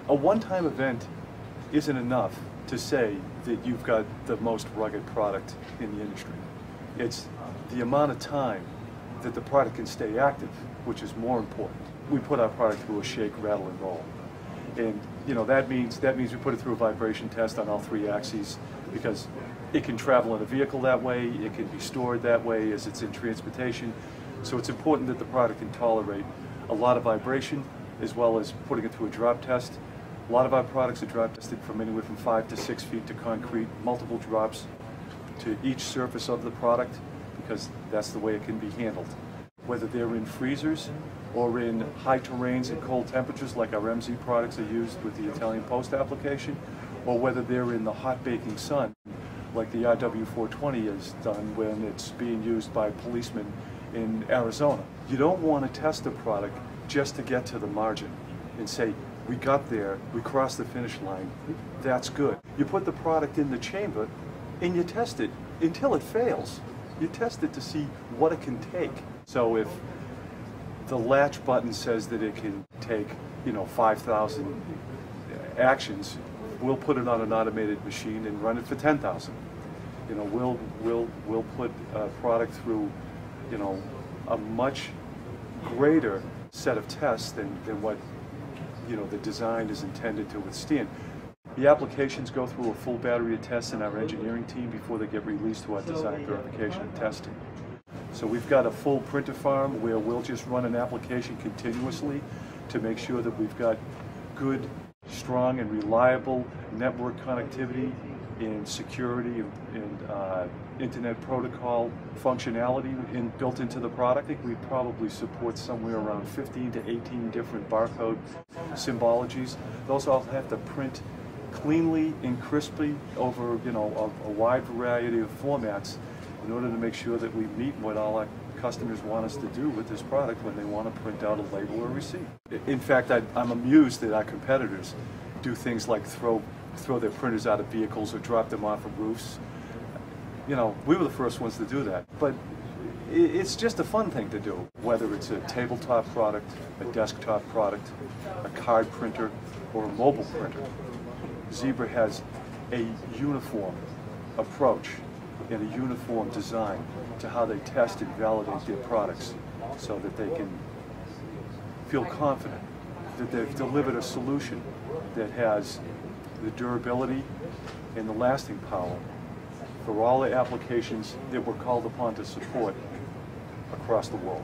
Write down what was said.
A one-time event isn't enough to say that you've got the most rugged product in the industry. It's the amount of time that the product can stay active, which is more important. We put our product through a shake, rattle, and roll. And that means we put it through a vibration test on all three axes, because it can travel in a vehicle that way, it can be stored that way as it's in transportation. So it's important that the product can tolerate a lot of vibration, as well as putting it through a drop test. A lot of our products are drop tested from anywhere from 5 to 6 feet to concrete, multiple drops to each surface of the product, because that's the way it can be handled. Whether they're in freezers or in high terrains and cold temperatures like our MZ products are used with the Italian Post application, or whether they're in the hot baking sun like the RW420 is done when it's being used by policemen in Arizona. You don't want to test a product just to get to the margin and say, we got there, we crossed the finish line, that's good. You put the product in the chamber and you test it until it fails. You test it to see what it can take. So if the latch button says that it can take 5,000 actions, we'll put it on an automated machine and run it for 10,000. We'll put a product through a much greater set of tests than what the design is intended to withstand. The applications go through a full battery of tests in our engineering team before they get released to our design verification and testing. So we've got a full printer farm where we'll just run an application continuously to make sure that we've got good, strong, and reliable network connectivity and security and internet protocol functionality built into the product. I think we probably support somewhere around 15 to 18 different barcode symbologies. Those all have to print cleanly and crisply over a wide variety of formats in order to make sure that we meet what all our customers want us to do with this product when they want to print out a label or receipt. In fact, I'm amused that our competitors do things like throw their printers out of vehicles or drop them off of roofs. We were the first ones to do that. But it's just a fun thing to do, whether it's a tabletop product, a desktop product, a card printer, or a mobile printer. Zebra has a uniform approach and a uniform design to how they test and validate their products so that they can feel confident that they've delivered a solution that has the durability and the lasting power for all the applications that we're called upon to support across the world.